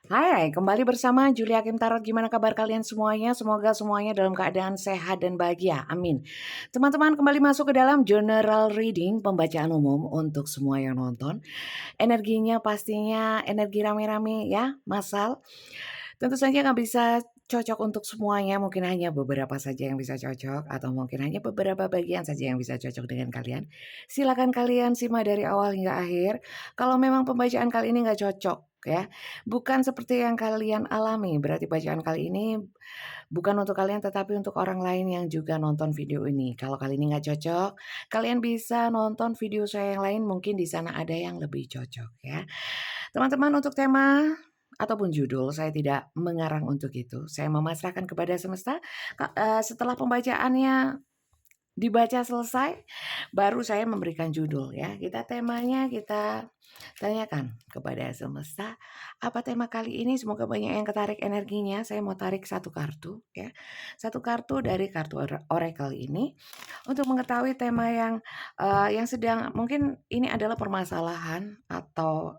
Hai, kembali bersama Julia Kim Tarot. Gimana kabar kalian semuanya? Semoga semuanya dalam keadaan sehat dan bahagia. Amin. Teman-teman kembali masuk ke dalam general reading, pembacaan umum untuk semua yang nonton. Energinya pastinya energi rame-rame ya, massal. Tentu saja nggak bisa cocok untuk semuanya, mungkin hanya beberapa saja yang bisa cocok atau mungkin hanya beberapa bagian saja yang bisa cocok dengan kalian. Silakan kalian simak dari awal hingga akhir. Kalau memang pembacaan kali ini nggak cocok ya, bukan seperti yang kalian alami, berarti bacaan kali ini bukan untuk kalian tetapi untuk orang lain yang juga nonton video ini. Kalau kali ini nggak cocok, kalian bisa nonton video saya yang lain, mungkin di sana ada yang lebih cocok ya. Teman-teman, untuk tema ataupun judul saya tidak mengarang untuk itu. Saya memasrahkan kepada semesta. Setelah pembacaannya dibaca selesai, baru saya memberikan judul ya. Kita tanyakan kepada semesta, apa tema kali ini? Semoga banyak yang ketarik energinya. Saya mau tarik satu kartu ya. Satu kartu dari kartu oracle ini untuk mengetahui tema yang sedang, mungkin ini adalah permasalahan atau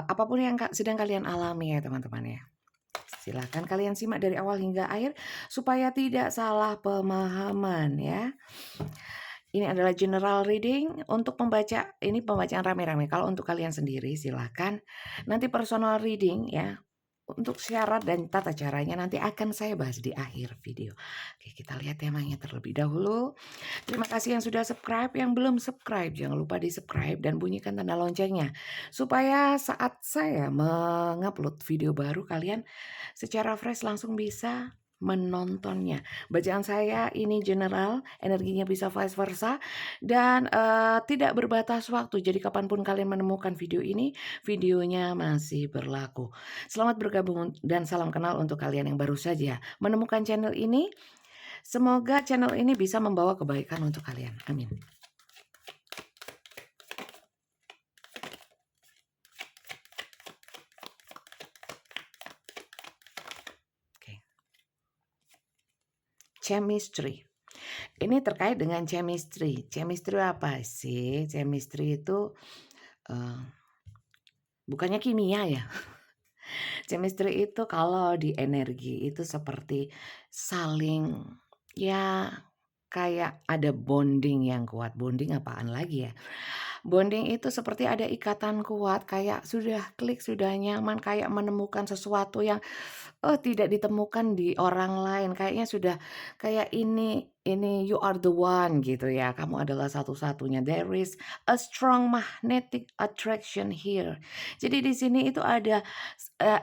apapun yang sedang kalian alami ya teman-teman ya. Silakan kalian simak dari awal hingga akhir supaya tidak salah pemahaman ya. Ini adalah general reading untuk pembaca, ini pembacaan rame-rame. Kalau untuk kalian sendiri silakan. Nanti personal reading ya. Untuk syarat dan tata caranya nanti akan saya bahas di akhir video. Oke, kita lihat temanya terlebih dahulu. Terima kasih yang sudah subscribe, yang belum subscribe jangan lupa di-subscribe dan bunyikan tanda loncengnya. Supaya saat saya mengupload video baru kalian secara fresh langsung bisa menontonnya. Bacaan saya ini general, energinya bisa vice versa dan tidak berbatas waktu. Jadi kapanpun kalian menemukan video ini, videonya masih berlaku. Selamat bergabung dan salam kenal untuk kalian yang baru saja menemukan channel ini. Semoga channel ini bisa membawa kebaikan untuk kalian. Amin. Oke. Chemistry. Ini terkait dengan chemistry. Chemistry apa sih? Chemistry itu bukannya kimia ya. Chemistry itu kalau di energi itu seperti saling ya kayak ada bonding yang kuat. Bonding apaan lagi ya? Bonding itu seperti ada ikatan kuat, kayak sudah klik, sudah nyaman, kayak menemukan sesuatu yang tidak ditemukan di orang lain. Kayaknya sudah kayak ini you are the one gitu ya. Kamu adalah satu-satunya. There is a strong magnetic attraction here. Jadi di sini itu ada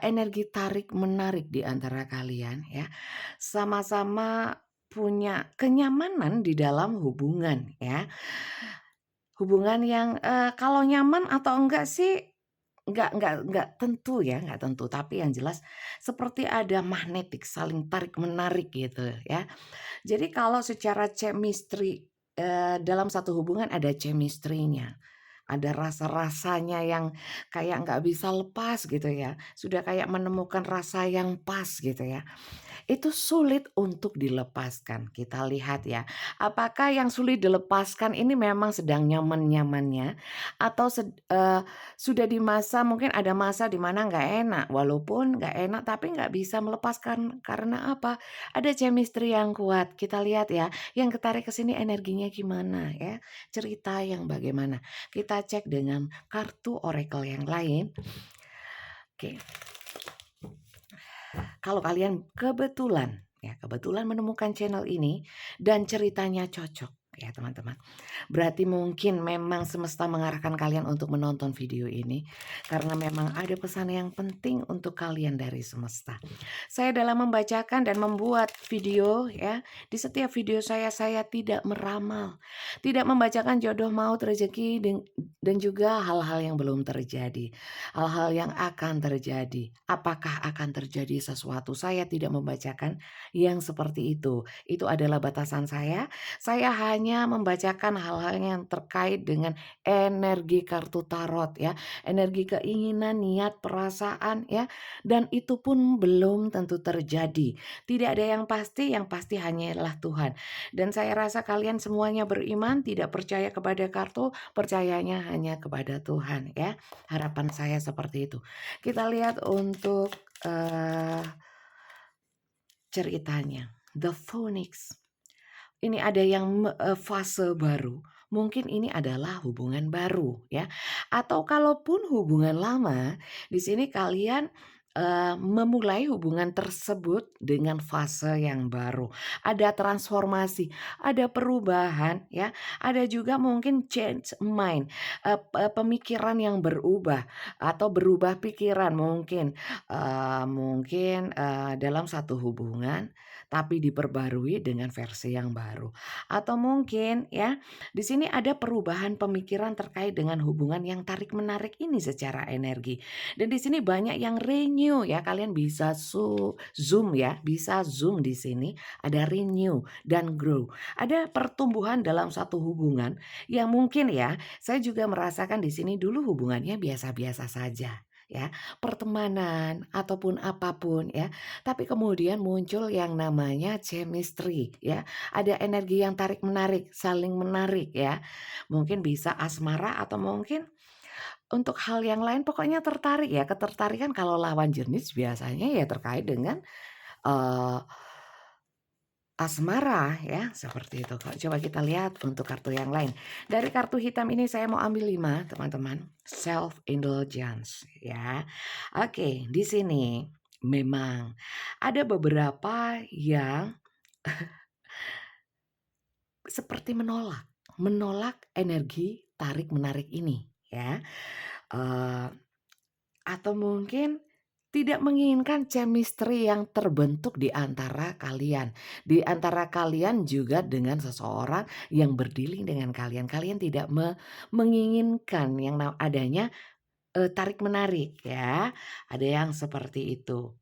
energi tarik menarik di antara kalian ya. Sama-sama punya kenyamanan di dalam hubungan ya. Hubungan yang, kalau nyaman atau enggak sih, enggak tentu ya, enggak tentu. Tapi yang jelas seperti ada magnetik, saling tarik-menarik gitu ya. Jadi kalau secara chemistry, dalam satu hubungan ada chemistry-nya. Ada rasa-rasanya yang kayak nggak bisa lepas gitu ya. Sudah kayak menemukan rasa yang pas gitu ya. Itu sulit untuk dilepaskan. Kita lihat ya, apakah yang sulit dilepaskan ini memang sedang nyaman-nyamannya atau sudah di masa, mungkin ada masa di mana nggak enak, walaupun nggak enak tapi nggak bisa melepaskan karena apa? Ada chemistry yang kuat. Kita lihat ya, yang ketarik ke sini energinya gimana ya, cerita yang bagaimana. Kita cek dengan kartu oracle yang lain. Oke. Kalau kalian kebetulan menemukan channel ini dan ceritanya cocok ya teman-teman. Berarti mungkin memang semesta mengarahkan kalian untuk menonton video ini karena memang ada pesan yang penting untuk kalian dari semesta. Saya dalam membacakan dan membuat video ya, di setiap video saya tidak meramal, tidak membacakan jodoh, maut, rezeki dan juga hal-hal yang belum terjadi. Hal-hal yang akan terjadi. Apakah akan terjadi sesuatu? Saya tidak membacakan yang seperti itu. Itu adalah batasan saya. Saya hanya membacakan hal hal-hal yang terkait dengan energi kartu tarot ya, energi keinginan, niat, perasaan ya, dan itu pun belum tentu terjadi. Tidak ada yang pasti hanyalah Tuhan. Dan saya rasa kalian semuanya beriman, tidak percaya kepada kartu, percayanya hanya kepada Tuhan ya. Harapan saya seperti itu. Kita lihat untuk ceritanya. The Phoenix. Ini ada yang fase baru. Mungkin ini adalah hubungan baru ya. Atau kalaupun hubungan lama, di sini kalian memulai hubungan tersebut dengan fase yang baru. Ada transformasi, ada perubahan ya. Ada juga mungkin change mind, pemikiran yang berubah atau berubah pikiran mungkin. Mungkin dalam satu hubungan tapi diperbarui dengan versi yang baru. Atau mungkin ya, di sini ada perubahan pemikiran terkait dengan hubungan yang tarik-menarik ini secara energi. Dan di sini banyak yang renew ya, kalian bisa zoom ya, bisa zoom di sini, ada renew dan grow. Ada pertumbuhan dalam satu hubungan yang mungkin ya, saya juga merasakan di sini dulu hubungannya biasa-biasa saja ya, pertemanan ataupun apapun ya. Tapi kemudian muncul yang namanya chemistry ya. Ada energi yang tarik-menarik, saling menarik ya. Mungkin bisa asmara atau mungkin untuk hal yang lain pokoknya tertarik ya. Ketertarikan kalau lawan jenis biasanya ya terkait dengan eee, asmara ya, seperti itu kok. Coba kita lihat untuk kartu yang lain. Dari kartu hitam ini saya mau ambil 5 teman-teman. Self indulgence ya. Oke, di sini memang ada beberapa yang seperti menolak energi tarik-menarik ini ya, eee, atau mungkin tidak menginginkan chemistry yang terbentuk di antara kalian. Di antara kalian juga dengan seseorang yang berdealing dengan kalian. Kalian tidak menginginkan yang adanya tarik-menarik ya, ada yang seperti itu.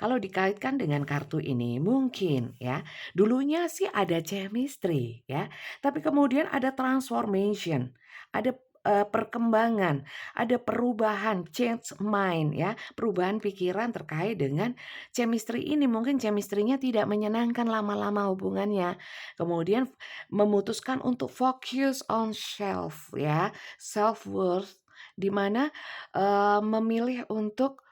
Kalau dikaitkan dengan kartu ini mungkin ya, dulunya sih ada chemistry ya, tapi kemudian ada transformation, ada, perkembangan, ada perubahan, change mind ya, perubahan pikiran terkait dengan chemistry ini. Mungkin chemistry-nya tidak menyenangkan lama-lama hubungannya, kemudian memutuskan untuk fokus on self ya, self-worth, di mana memilih untuk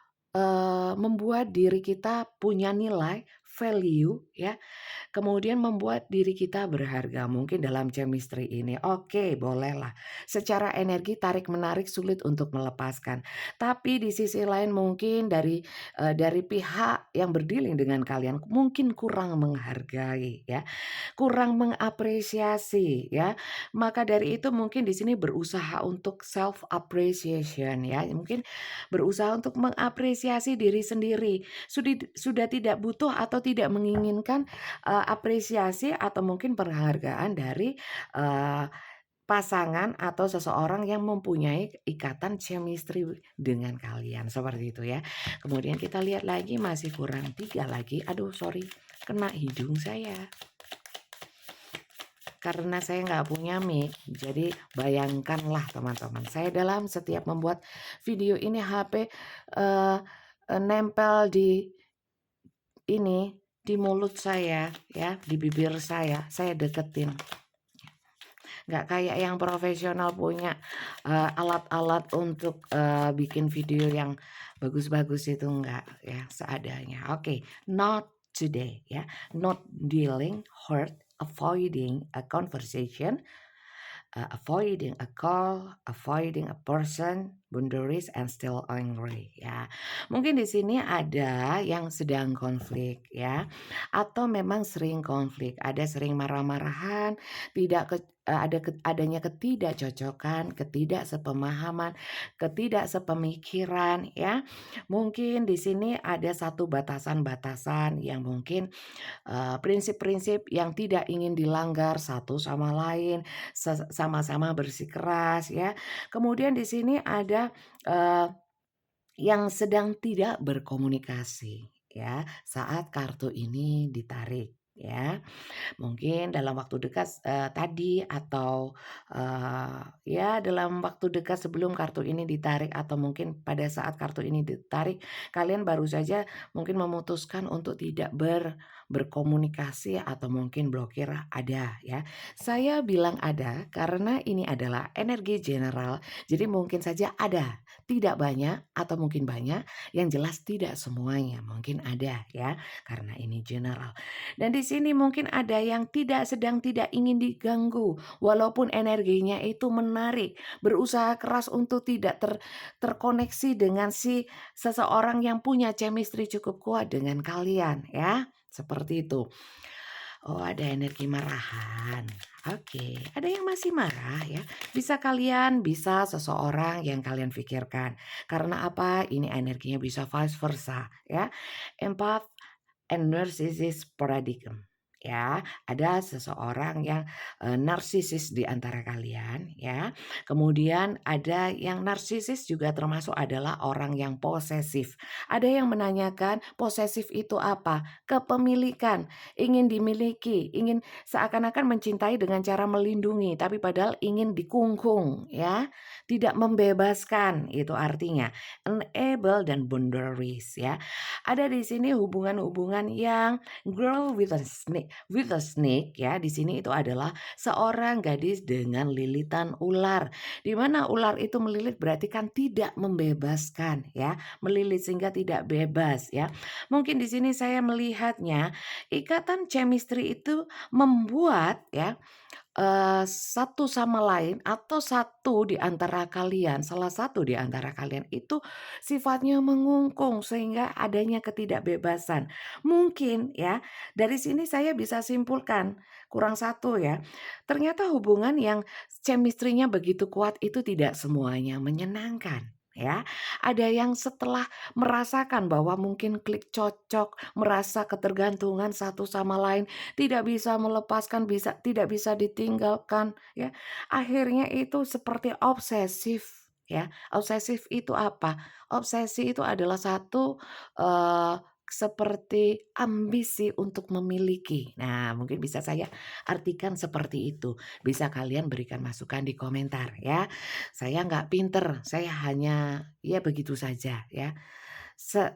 membuat diri kita punya nilai, value ya, kemudian membuat diri kita berharga mungkin dalam chemistry ini. Oke, bolehlah. Secara energi tarik-menarik sulit untuk melepaskan. Tapi di sisi lain mungkin dari pihak yang berdealing dengan kalian mungkin kurang menghargai ya, kurang mengapresiasi ya. Maka dari itu mungkin di sini berusaha untuk self appreciation ya. Mungkin berusaha untuk mengapresiasi diri sendiri. Sudah tidak butuh atau tidak menginginkan apresiasi atau mungkin penghargaan dari eee, pasangan atau seseorang yang mempunyai ikatan chemistry dengan kalian, seperti itu ya. Kemudian kita lihat lagi masih kurang 3 lagi. Aduh sorry, kena hidung saya. Karena saya nggak punya mic, jadi bayangkanlah teman-teman, saya dalam setiap membuat video ini HP, eee nempel di ini, di mulut saya ya, di bibir saya deketin. Nggak kayak yang profesional punya, alat-alat untuk, bikin video yang bagus-bagus itu enggak ya, seadanya. Oke, not today ya, not dealing, hurt, avoiding a conversation, avoiding a call, avoiding a person, boundaries and still angry ya. Mungkin di sini ada yang sedang konflik ya, atau memang sering konflik, ada sering marah-marahan, tidak adanya ketidakcocokan, ketidaksepemahaman, ketidaksepemikiran ya. Mungkin di sini ada satu batasan-batasan yang mungkin prinsip-prinsip yang tidak ingin dilanggar satu sama lain, sama-sama bersikeras ya. Kemudian di sini ada yang sedang tidak berkomunikasi ya saat kartu ini ditarik. ya. Mungkin dalam waktu dekat, tadi atau, ya dalam waktu dekat sebelum kartu ini ditarik atau mungkin pada saat kartu ini ditarik, kalian baru saja mungkin memutuskan untuk tidak berkomunikasi atau mungkin blokir ada ya. Saya bilang ada karena ini adalah energi general, jadi mungkin saja ada, tidak banyak atau mungkin banyak, yang jelas tidak semuanya, mungkin ada ya, karena ini general. Dan di sini mungkin ada yang sedang tidak ingin diganggu, walaupun energinya itu menarik, berusaha keras untuk tidak terkoneksi dengan seseorang yang punya chemistry cukup kuat dengan kalian ya. Seperti itu. Oh, ada energi marahan. Oke, ada yang masih marah ya. Bisa seseorang yang kalian pikirkan. Karena apa? Ini energinya bisa vice versa ya. Empath and narcissist paradigm. Ya, ada seseorang yang narsisis di antara kalian ya. Kemudian ada yang narsisis juga termasuk adalah orang yang posesif. Ada yang menanyakan posesif itu apa? Kepemilikan, ingin dimiliki, ingin seakan-akan mencintai dengan cara melindungi, tapi padahal ingin dikungkung ya. Tidak membebaskan itu artinya. Enable dan boundaries ya. Ada di sini hubungan-hubungan yang girl with a snake ya. Di sini itu adalah seorang gadis dengan lilitan ular. Di mana ular itu melilit berarti kan tidak membebaskan ya, melilit sehingga tidak bebas ya. Mungkin di sini saya melihatnya ikatan chemistry itu membuat ya satu sama lain atau salah satu di antara kalian itu sifatnya mengungkung sehingga adanya ketidakbebasan. Mungkin ya, dari sini saya bisa simpulkan, kurang satu ya, ternyata hubungan yang chemistry-nya begitu kuat itu tidak semuanya menyenangkan. Ya, ada yang setelah merasakan bahwa mungkin klik cocok, merasa ketergantungan satu sama lain, tidak bisa melepaskan, tidak bisa ditinggalkan ya. Akhirnya itu seperti obsesif ya. Obsesif itu apa? Obsesi itu adalah satu seperti ambisi untuk memiliki. Nah, mungkin bisa saya artikan seperti itu. Bisa kalian berikan masukan di komentar ya. Saya nggak pinter, saya hanya ya begitu saja ya.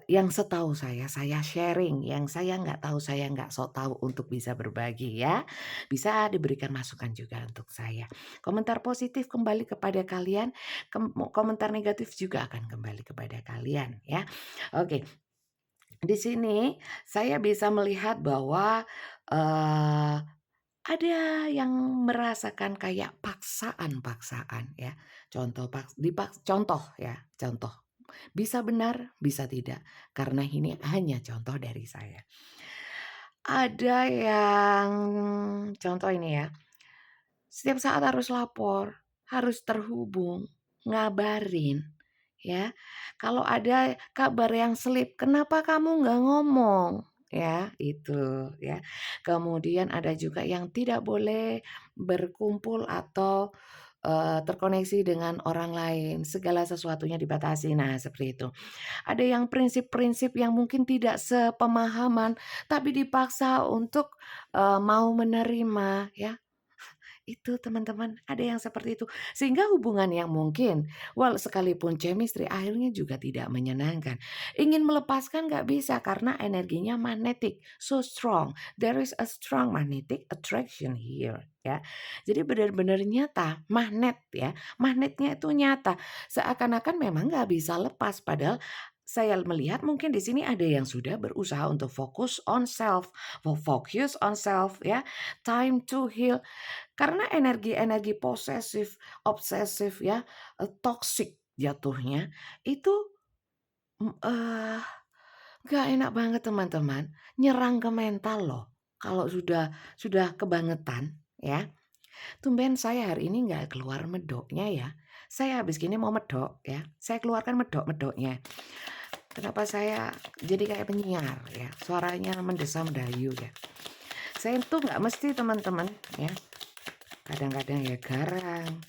Yang setahu saya sharing, yang saya nggak tahu, saya nggak sok tahu untuk bisa berbagi ya. Bisa diberikan masukan juga untuk saya. Komentar positif kembali kepada kalian, komentar negatif juga akan kembali kepada kalian ya. Oke, di sini saya bisa melihat bahwa, eee, ada yang merasakan kayak paksaan-paksaan ya. Contoh ya, contoh. Bisa benar, bisa tidak, karena ini hanya contoh dari saya. Ada yang contoh ini ya, setiap saat harus lapor, harus terhubung, ngabarin, ya. Kalau ada kabar yang selip, "Kenapa kamu nggak ngomong?" Ya, itu ya. Kemudian ada juga yang tidak boleh berkumpul atau, terkoneksi dengan orang lain, segala sesuatunya dibatasi. Nah, seperti itu. Ada yang prinsip-prinsip yang mungkin tidak sepemahaman, tapi dipaksa untuk, mau menerima ya. Itu teman-teman, ada yang seperti itu. Sehingga hubungan yang mungkin, sekalipun chemistry akhirnya juga tidak menyenangkan. Ingin melepaskan nggak bisa karena energinya magnetic, so strong. There is a strong magnetic attraction here ya. Jadi benar-benar nyata, magnet ya. Magnetnya itu nyata. Seakan-akan memang nggak bisa lepas padahal saya melihat mungkin di sini ada yang sudah berusaha untuk fokus on self ya, time to heal karena energi-energi posesif, obsesif ya, toksik jatuhnya itu, eee, nggak enak banget teman-teman, nyerang ke mental loh kalau sudah kebangetan ya. Tumben saya hari ini nggak keluar medoknya ya, saya habis gini mau medok ya, saya keluarkan medok-medoknya. Kenapa saya jadi kayak penyiar ya, suaranya mendesam mendayu ya. Saya itu nggak mesti teman-teman ya. Kadang-kadang ya garang,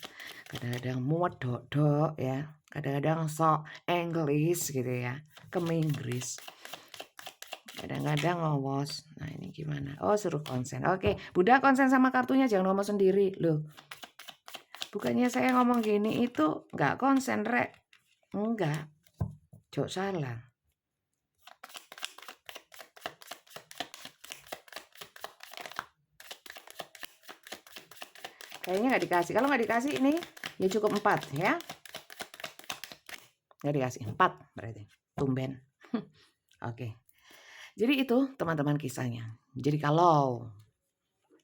kadang-kadang mumet dok ya, kadang-kadang sok English gitu ya, Keminggris. Kadang-kadang ngowos. Nah, ini gimana? Oh, suruh konsen. Oke, Bunda konsen sama kartunya, jangan ngomong sendiri. Loh, bukannya saya ngomong gini itu nggak konsen, Rek. Enggak. Jok salah. Kayaknya nggak dikasih. Kalau nggak dikasih ini ya cukup 4 ya. Nggak dikasih 4 berarti. Tumben. Oke. Jadi itu teman-teman kisahnya. Jadi kalau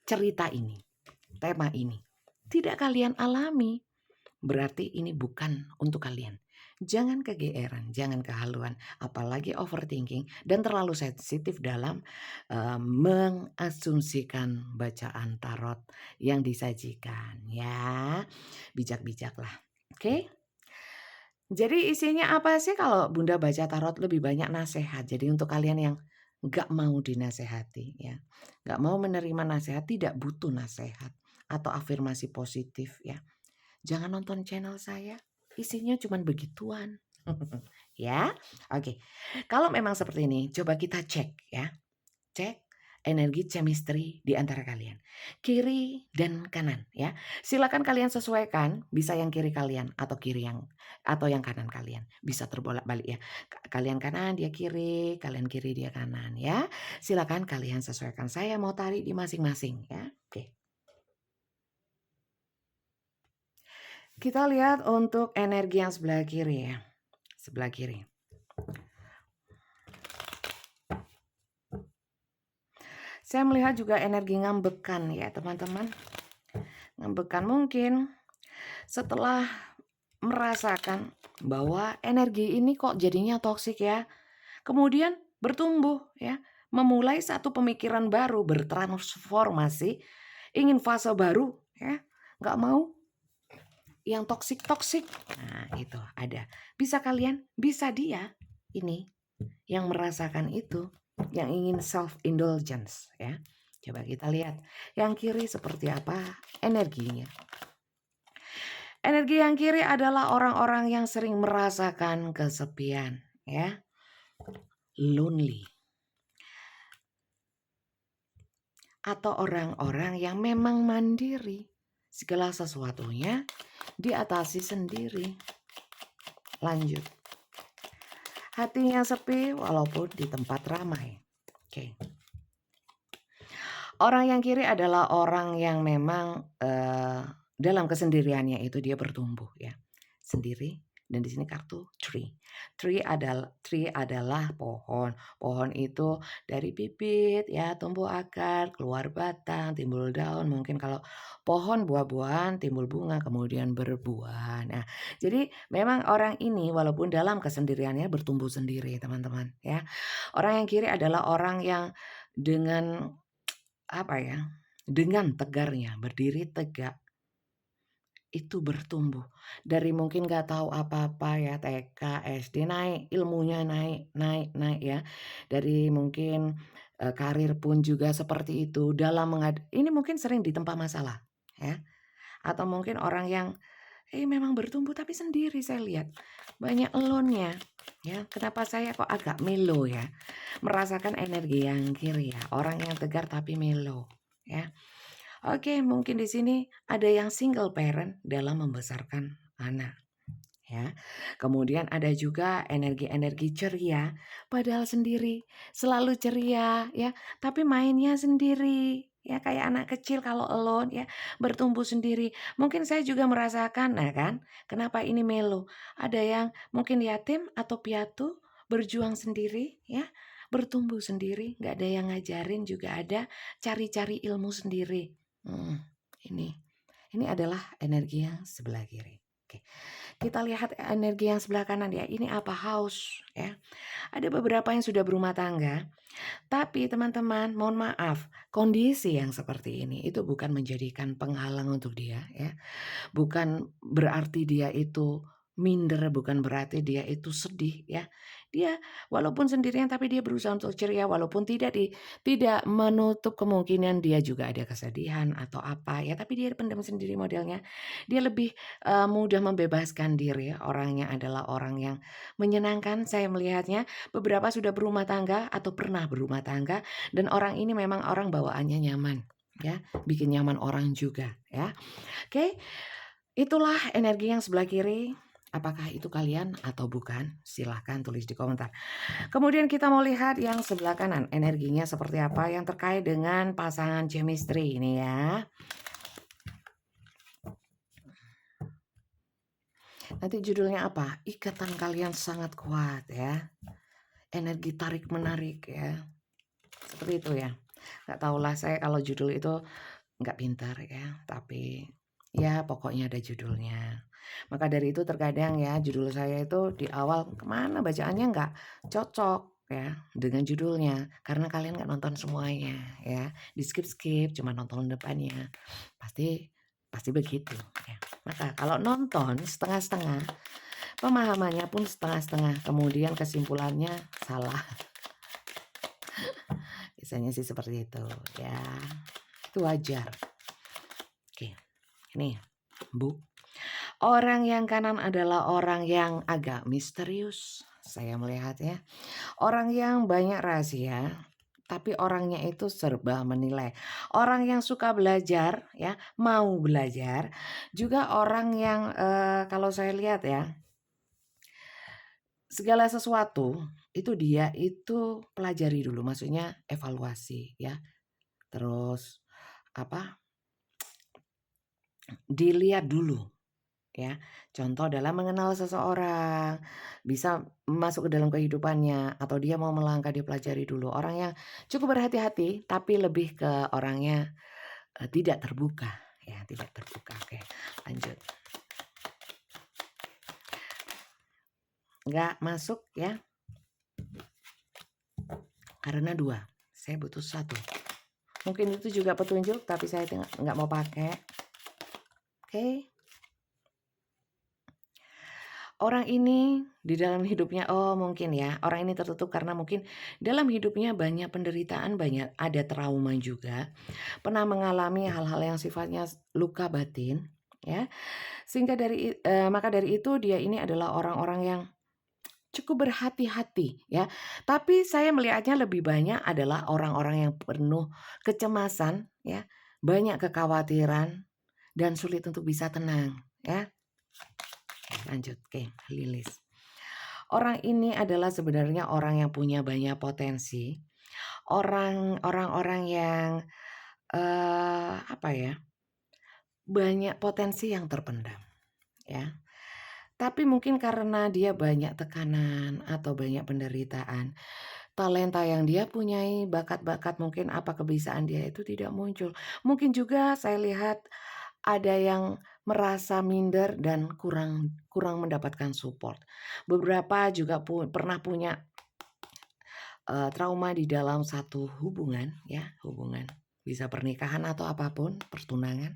cerita ini, tema ini tidak kalian alami, berarti ini bukan untuk kalian. Jangan kegeeran, jangan kehaluan, apalagi overthinking dan terlalu sensitif dalam mengasumsikan bacaan tarot yang disajikan ya. Bijak-bijaklah. Oke? Jadi isinya apa sih kalau Bunda baca tarot lebih banyak nasihat. Jadi untuk kalian yang gak mau dinasehati ya, gak mau menerima nasihat, tidak butuh nasihat atau afirmasi positif ya, jangan nonton channel saya, isinya cuman begituan. Ya, oke. Kalau memang seperti ini, coba kita cek ya, cek energi chemistry di antara kalian, kiri dan kanan ya. Silakan kalian sesuaikan, bisa yang kiri kalian atau yang kanan kalian, bisa terbolak-balik ya. Kalian kanan dia kiri, kalian kiri dia kanan ya. Silakan kalian sesuaikan. Saya mau tarik di masing-masing ya. Oke. Kita lihat untuk energi yang sebelah kiri ya. Sebelah kiri. Saya melihat juga energi ngambekan ya teman-teman. Ngambekan mungkin setelah merasakan bahwa energi ini kok jadinya toksik ya. Kemudian bertumbuh ya. Memulai satu pemikiran baru, bertransformasi, ingin fase baru ya. Nggak mau yang toksik-toksik. Nah itu ada. Bisa kalian, bisa dia ini yang merasakan itu, yang ingin self-indulgence ya. Coba kita lihat yang kiri seperti apa energinya. Energi yang kiri adalah orang-orang yang sering merasakan kesepian ya. Lonely. Atau orang-orang yang memang mandiri. Segala sesuatunya diatasi sendiri. Lanjut. Hatinya sepi walaupun di tempat ramai. Oke. Orang yang kiri adalah orang yang memang dalam kesendiriannya itu dia bertumbuh ya. Sendiri, dan di sini kartu tree. Tree adalah pohon. Pohon itu dari bibit ya, tumbuh akar, keluar batang, timbul daun. Mungkin kalau pohon buah-buahan timbul bunga kemudian berbuah. Nah, jadi memang orang ini walaupun dalam kesendiriannya bertumbuh sendiri, teman-teman ya. Orang yang kiri adalah orang yang dengan dengan tegarnya berdiri tegak itu bertumbuh dari mungkin nggak tahu apa-apa ya, TK, SD, naik ilmunya, naik ya, dari mungkin karir pun juga seperti itu dalam ini mungkin sering ditempa masalah ya, atau mungkin orang yang memang bertumbuh tapi sendiri. Saya lihat banyak alone-nya ya. Kenapa saya kok agak melo ya, merasakan energi yang kiri ya, orang yang tegar tapi melo ya. Oke, mungkin di sini ada yang single parent dalam membesarkan anak ya. Kemudian ada juga energi-energi ceria padahal sendiri, selalu ceria ya, tapi mainnya sendiri ya, kayak anak kecil kalau alone ya, bertumbuh sendiri. Mungkin saya juga merasakan, nah kan, kenapa ini melo? Ada yang mungkin yatim atau piatu, berjuang sendiri ya, bertumbuh sendiri, nggak ada yang ngajarin juga ada, cari-cari ilmu sendiri. Ini adalah energi yang sebelah kiri. Oke. Kita lihat energi yang sebelah kanan ya. Ini apa? House ya. Ada beberapa yang sudah berumah tangga. Tapi teman-teman, mohon maaf, kondisi yang seperti ini itu bukan menjadikan penghalang untuk dia ya. Bukan berarti dia itu minder bukan berarti dia itu sedih ya. Dia walaupun sendirian tapi dia berusaha untuk ceria walaupun tidak menutup kemungkinan dia juga ada kesedihan atau apa ya, tapi dia pendam sendiri modelnya. Dia lebih, mudah membebaskan diri, orangnya adalah orang yang menyenangkan saya melihatnya. Beberapa sudah berumah tangga atau pernah berumah tangga dan orang ini memang orang bawaannya nyaman ya, bikin nyaman orang juga ya. Oke, itulah energi yang sebelah kiri. Apakah itu kalian atau bukan? Silahkan tulis di komentar. Kemudian kita mau lihat yang sebelah kanan. Energinya seperti apa yang terkait dengan pasangan chemistry ini ya. Nanti judulnya apa? Ikatan kalian sangat kuat ya. Energi tarik menarik ya. Seperti itu ya. Gak tahulah saya kalau judul itu nggak pintar ya. Tapi ya pokoknya ada judulnya. Maka dari itu terkadang ya judul saya itu di awal kemana bacaannya nggak cocok ya dengan judulnya. Karena kalian nggak nonton semuanya ya. Di skip-skip cuma nonton depannya. Pasti begitu ya. Maka kalau nonton setengah-setengah, pemahamannya pun setengah-setengah. Kemudian kesimpulannya salah. Biasanya sih seperti itu ya. Itu wajar. Oke, ini Bu. Orang yang kanan adalah orang yang agak misterius. Saya melihatnya. Orang yang banyak rahasia. Tapi orangnya itu serba menilai. Orang yang suka belajar ya, mau belajar. Juga orang yang kalau saya lihat ya, segala sesuatu itu dia itu pelajari dulu, maksudnya evaluasi ya. Terus apa? Dilihat dulu ya. Contoh dalam mengenal seseorang, bisa masuk ke dalam kehidupannya atau dia mau melangkah dipelajari dulu. Orang yang cukup berhati-hati tapi lebih ke orangnya tidak terbuka ya, tidak terbuka. Oke, lanjut. Nggak masuk ya. Karena 2, saya butuh 1. Mungkin itu juga petunjuk tapi saya nggak mau pakai. Oke. Orang ini di dalam hidupnya mungkin ya, orang ini tertutup karena mungkin dalam hidupnya banyak penderitaan, banyak ada trauma juga. Pernah mengalami hal-hal yang sifatnya luka batin ya. Sehingga maka dari itu dia ini adalah orang-orang yang cukup berhati-hati ya. Tapi saya melihatnya lebih banyak adalah orang-orang yang penuh kecemasan ya, banyak kekhawatiran dan sulit untuk bisa tenang ya. Lanjut, oke, Lilis. Orang ini adalah sebenarnya orang yang punya banyak potensi. Orang-orang yang apa ya? Banyak potensi yang terpendam, ya. Tapi mungkin karena dia banyak tekanan atau banyak penderitaan, talenta yang dia punyai, bakat-bakat mungkin apa kebisaan dia itu tidak muncul. Mungkin juga saya lihat ada yang merasa minder dan kurang mendapatkan support. Beberapa juga pernah punya trauma di dalam satu hubungan ya, hubungan bisa pernikahan atau apapun, pertunangan,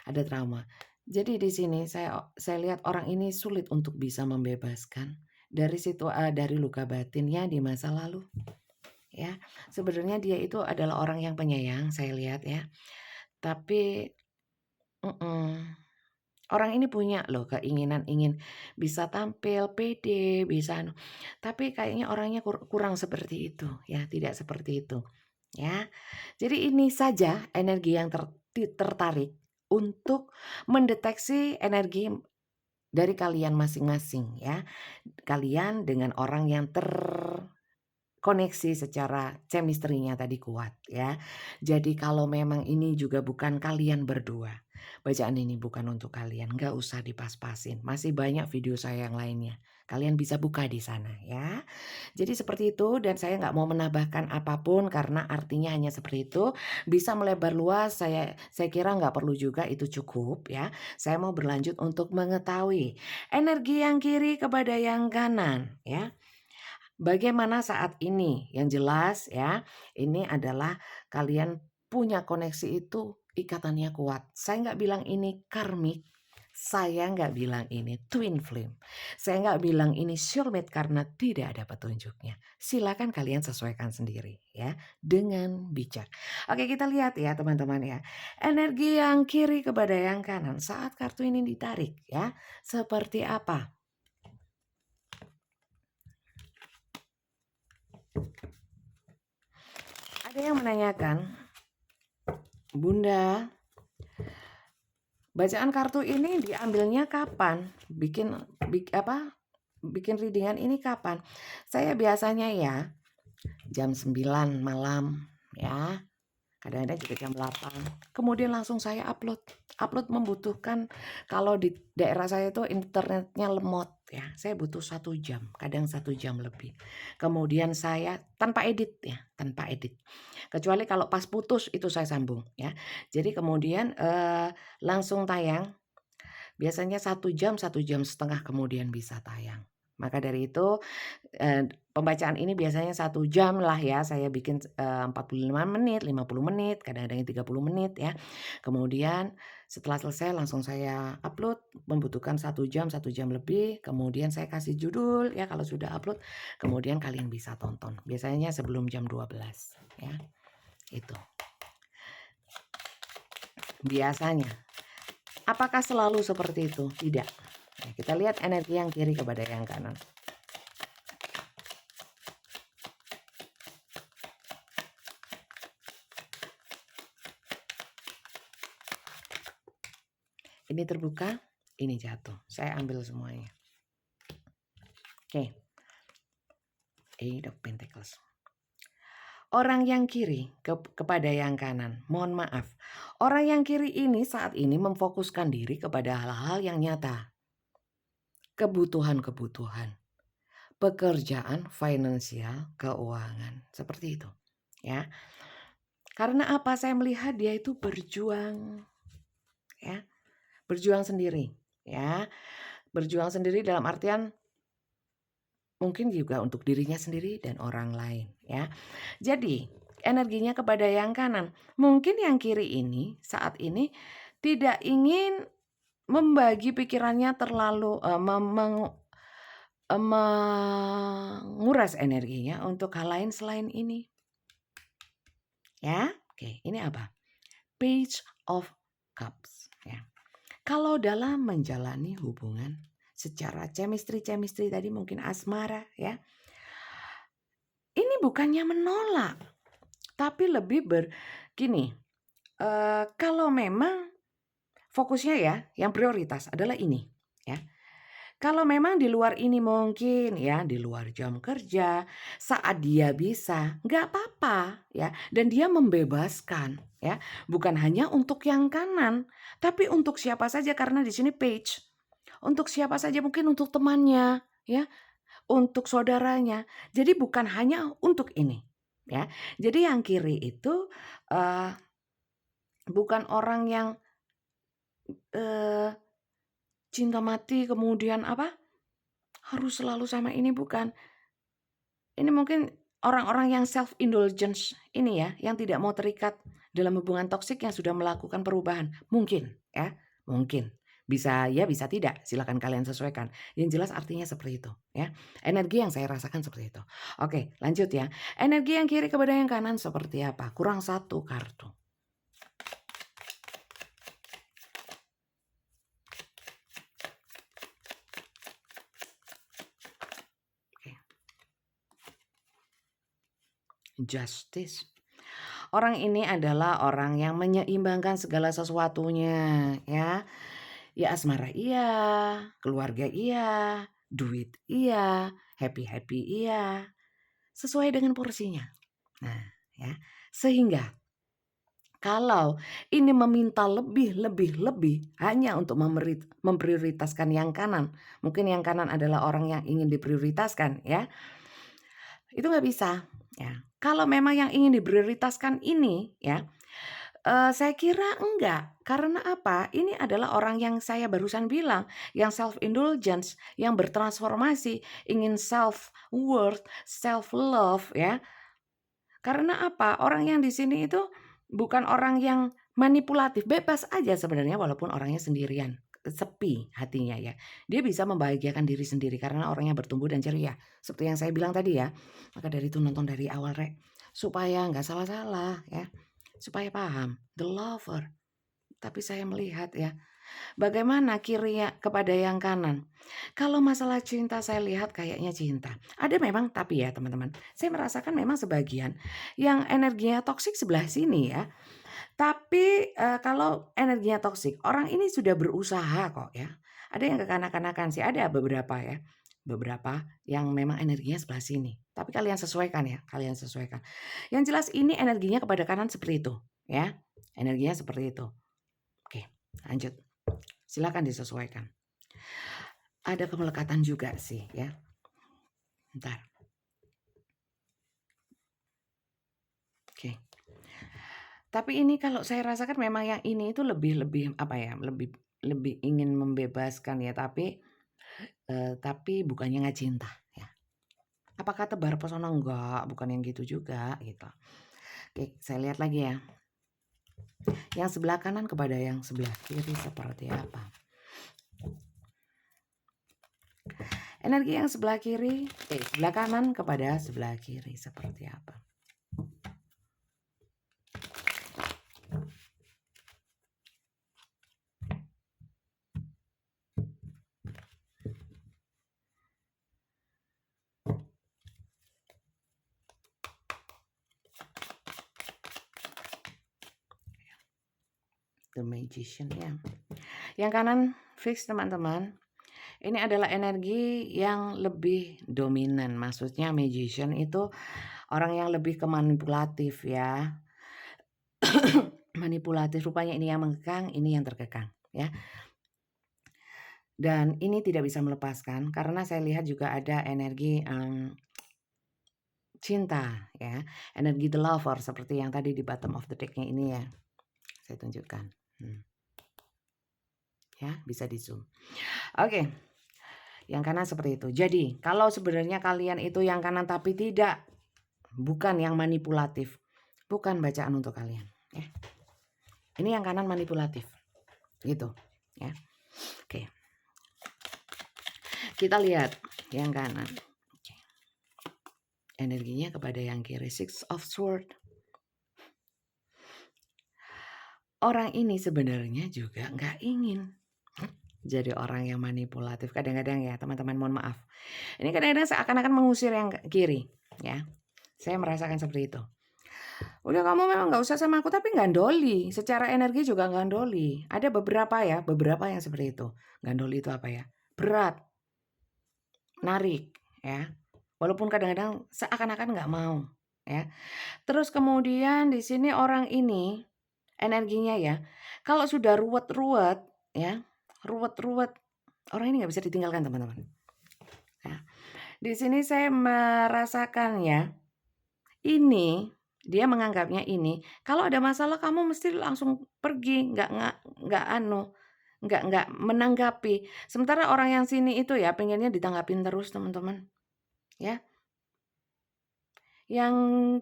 ada trauma. Jadi di sini saya lihat orang ini sulit untuk bisa membebaskan dari luka batinnya di masa lalu ya. Sebenarnya dia itu adalah orang yang penyayang saya lihat ya. Tapi orang ini punya loh keinginan ingin bisa tampil pede, bisa tapi kayaknya orangnya kurang seperti itu ya, tidak seperti itu ya. Jadi ini saja energi yang tertarik untuk mendeteksi energi dari kalian masing-masing ya. Kalian dengan orang yang koneksi secara chemistry-nya tadi kuat ya. Jadi kalau memang ini juga bukan kalian berdua, bacaan ini bukan untuk kalian, nggak usah dipas-pasin. Masih banyak video saya yang lainnya. Kalian bisa buka di sana ya. Jadi seperti itu dan saya nggak mau menambahkan apapun karena artinya hanya seperti itu. Bisa melebar luas, saya kira nggak perlu juga, itu cukup ya. Saya mau berlanjut untuk mengetahui energi yang kiri kepada yang kanan ya. Bagaimana saat ini? Yang jelas ya, ini adalah kalian punya koneksi itu ikatannya kuat. Saya nggak bilang ini karmik, Saya nggak bilang ini twin flame. Saya nggak bilang ini soulmate karena tidak ada petunjuknya. Silakan kalian sesuaikan sendiri ya dengan bijak. Oke, kita lihat ya teman-teman ya. Energi yang kiri kepada yang kanan saat kartu ini ditarik ya. Seperti apa? Ada yang menanyakan, Bunda, bacaan kartu ini diambilnya kapan? Bikin readingan ini kapan? Saya biasanya ya jam 9 malam ya. Kadang-kadang juga jam 8. Kemudian langsung saya upload. Upload membutuhkan, kalau di daerah saya itu internetnya lemot ya. Saya butuh 1 jam, kadang 1 jam lebih. Kemudian saya tanpa edit ya, tanpa edit. Kecuali kalau pas putus itu saya sambung ya. Jadi kemudian langsung tayang. Biasanya 1 jam, 1 jam setengah kemudian bisa tayang. Maka dari itu pembacaan ini biasanya 1 jam lah ya. Saya bikin 45 menit, 50 menit, kadang-kadang 30 menit ya. Kemudian setelah selesai langsung saya upload, membutuhkan 1 jam lebih. Kemudian saya kasih judul ya kalau sudah upload. Kemudian kalian bisa tonton. Biasanya sebelum jam 12 ya. Itu. Biasanya. Apakah selalu seperti itu? Tidak. Nah, kita lihat energi yang kiri kepada yang kanan. Ini terbuka, ini jatuh. Saya ambil semuanya. Oke. Eight of Pentacles. Orang yang kiri kepada yang kanan. Mohon maaf. Orang yang kiri ini saat ini memfokuskan diri kepada hal-hal yang nyata. Kebutuhan-kebutuhan. Pekerjaan, finansial, keuangan. Seperti itu. Ya. Karena apa? Saya melihat dia itu berjuang. Ya. Berjuang sendiri. Ya. Berjuang sendiri dalam artian mungkin juga untuk dirinya sendiri dan orang lain ya. Jadi energinya kepada yang kanan. Mungkin yang kiri ini saat ini tidak ingin membagi pikirannya terlalu menguras energinya untuk hal lain selain ini. Ya, oke, ini apa? Page of Cups ya. Kalau dalam menjalani hubungan secara chemistry tadi mungkin asmara ya. Ini bukannya menolak, tapi lebih gini. Kalau memang fokusnya ya, yang prioritas adalah ini ya. Kalau memang di luar ini mungkin ya, di luar jam kerja, saat dia bisa, nggak apa-apa ya. Dan dia membebaskan ya, bukan hanya untuk yang kanan, tapi untuk siapa saja karena di sini page. Untuk siapa saja, mungkin untuk temannya ya, untuk saudaranya. Jadi bukan hanya untuk ini ya. Jadi yang kiri itu bukan orang yang cinta mati kemudian harus selalu sama ini, bukan. Ini mungkin orang-orang yang self indulgence ini ya, yang tidak mau terikat dalam hubungan toksik, yang sudah melakukan perubahan. Mungkin ya, mungkin. Bisa ya, bisa tidak. Silakan kalian sesuaikan. Yang jelas artinya seperti itu ya. Energi yang saya rasakan seperti itu. Oke, lanjut ya. Energi yang kiri kepada yang kanan seperti apa? Kurang 1 kartu. Justice. Orang ini adalah orang yang menyeimbangkan segala sesuatunya ya. Ya asmara iya, keluarga iya, duit iya, happy iya. Sesuai dengan porsinya. Nah, ya. Sehingga kalau ini meminta lebih hanya untuk memprioritaskan yang kanan. Mungkin yang kanan adalah orang yang ingin diprioritaskan ya. Itu nggak bisa ya. Kalau memang yang ingin diprioritaskan ini ya, saya kira enggak. Karena apa? Ini adalah orang yang saya barusan bilang, yang self indulgence, yang bertransformasi, ingin self worth, self love ya. Karena apa? Orang yang di sini itu bukan orang yang manipulatif, bebas aja sebenarnya walaupun orangnya sendirian. sepi hatinya ya. Dia bisa membahagiakan diri sendiri karena orangnya bertumbuh dan ceria. Seperti yang saya bilang tadi ya. Maka dari itu nonton dari awal Rek. Supaya nggak salah-salah ya. Supaya paham. The lover. Tapi saya melihat ya. Bagaimana kiri kepada yang kanan. Kalau masalah cinta saya lihat kayaknya cinta. Ada memang tapi ya teman-teman. Saya merasakan memang sebagian yang energinya toksik sebelah sini ya. Tapi, kalau energinya toksik, orang ini sudah berusaha kok ya. Ada yang kekanak-kanakan sih, ada beberapa ya. Beberapa yang memang energinya sebelah sini. Tapi kalian sesuaikan ya, kalian sesuaikan. Yang jelas ini energinya kepada kanan seperti itu ya. Energinya seperti itu. Oke, lanjut. Silakan disesuaikan. Ada kemelekatan juga sih ya. Bentar. Oke. Tapi ini kalau saya rasakan memang yang ini itu lebih apa ya, lebih ingin membebaskan ya, tapi bukannya nggak cinta ya. Apakah tebar pesona? Enggak, bukan yang gitu juga gitu. Oke, saya lihat lagi ya. Yang sebelah kanan kepada yang sebelah kiri seperti apa? Energi yang sebelah kiri, sebelah kanan kepada sebelah kiri seperti apa? The Magician ya. Yang kanan fix teman-teman. Ini adalah energi yang lebih dominan. Maksudnya magician itu orang yang lebih ke manipulatif ya. Manipulatif, rupanya ini yang mengekang, ini yang terkekang ya. Dan ini tidak bisa melepaskan karena saya lihat juga ada energi cinta ya. Energi the lover seperti yang tadi di bottom of the deck-nya ini ya. Saya tunjukkan. Ya, bisa di zoom. Oke. Yang kanan seperti itu. Jadi, kalau sebenarnya kalian itu yang kanan tapi tidak, bukan yang manipulatif, bukan bacaan untuk kalian. Ya. Ini yang kanan manipulatif, gitu. Ya, oke. Kita lihat yang kanan. Oke. Energinya kepada yang kiri, Six of Swords. Orang ini sebenarnya juga nggak ingin jadi orang yang manipulatif. Kadang-kadang ya teman-teman, mohon maaf. Ini kadang-kadang seakan-akan mengusir yang kiri, ya. Saya merasakan seperti itu. Udah kamu memang nggak usah sama aku, tapi gandoli. Secara energi juga gandoli. Ada beberapa ya, beberapa yang seperti itu. Gandoli itu apa ya? Berat, narik, ya. Walaupun kadang-kadang seakan-akan nggak mau, ya. Terus kemudian di sini orang ini energinya ya, kalau sudah ruwet-ruwet, ya, ruwet-ruwet, orang ini nggak bisa ditinggalkan teman-teman. Ya. Di sini saya merasakan ya, ini dia menganggapnya ini, kalau ada masalah kamu mesti langsung pergi, nggak menanggapi. Sementara orang yang sini itu ya pengennya ditanggapin terus teman-teman, ya. Yang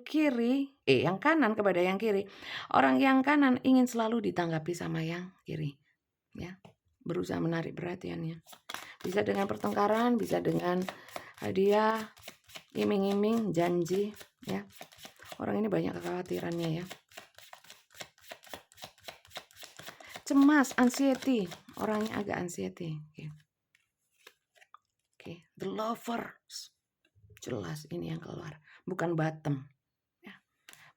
kiri, yang kanan kepada yang kiri, orang yang kanan ingin selalu ditanggapi sama yang kiri, ya. Berusaha menarik perhatiannya. Bisa dengan pertengkaran, bisa dengan hadiah, iming-iming, janji, ya. Orang ini banyak kekhawatirannya ya. Cemas, anxiety. Orangnya agak anxiety. Oke. The lovers. Jelas ini yang keluar. Bukan bottom. Ya.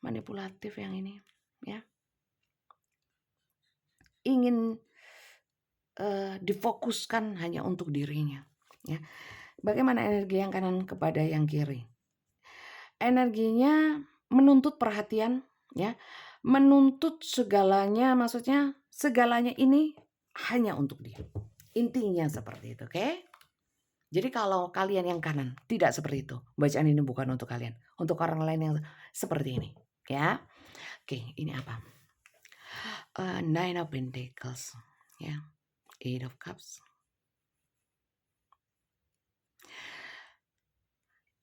Manipulatif yang ini. Ya. Ingin difokuskan hanya untuk dirinya. Ya. Bagaimana energi yang kanan kepada yang kiri? Energinya menuntut perhatian, ya, menuntut segalanya, maksudnya segalanya ini hanya untuk dia. Intinya seperti itu, oke? Jadi kalau kalian yang kanan tidak seperti itu, bacaan ini bukan untuk kalian, untuk orang lain yang seperti ini, ya. Oke, ini apa? Nine of Pentacles, ya, Eight of Cups.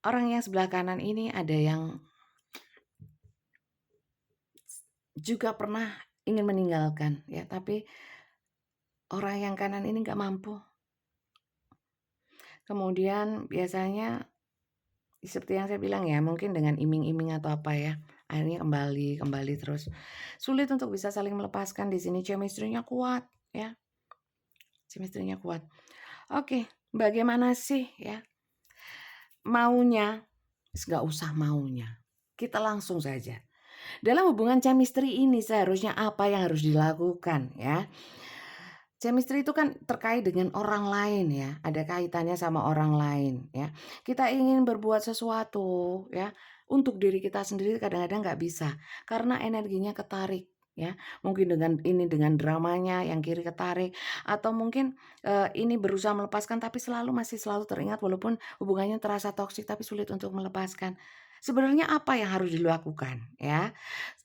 Orang yang sebelah kanan ini ada yang juga pernah ingin meninggalkan ya, tapi orang yang kanan ini nggak mampu. Kemudian biasanya seperti yang saya bilang ya, mungkin dengan iming-iming atau apa ya, akhirnya kembali terus. Sulit untuk bisa saling melepaskan di sini, chemistry-nya kuat ya, chemistry-nya kuat. Oke, bagaimana sih ya maunya? Nggak usah maunya, kita langsung saja. Dalam hubungan chemistry ini seharusnya apa yang harus dilakukan ya? Chemistry itu kan terkait dengan orang lain ya, ada kaitannya sama orang lain ya. Kita ingin berbuat sesuatu ya, untuk diri kita sendiri kadang-kadang nggak bisa, karena energinya ketarik ya. Mungkin dengan dramanya yang kiri ketarik, atau mungkin, ini berusaha melepaskan tapi masih selalu teringat walaupun hubungannya terasa toksik tapi sulit untuk melepaskan. Sebenarnya apa yang harus dilakukan ya?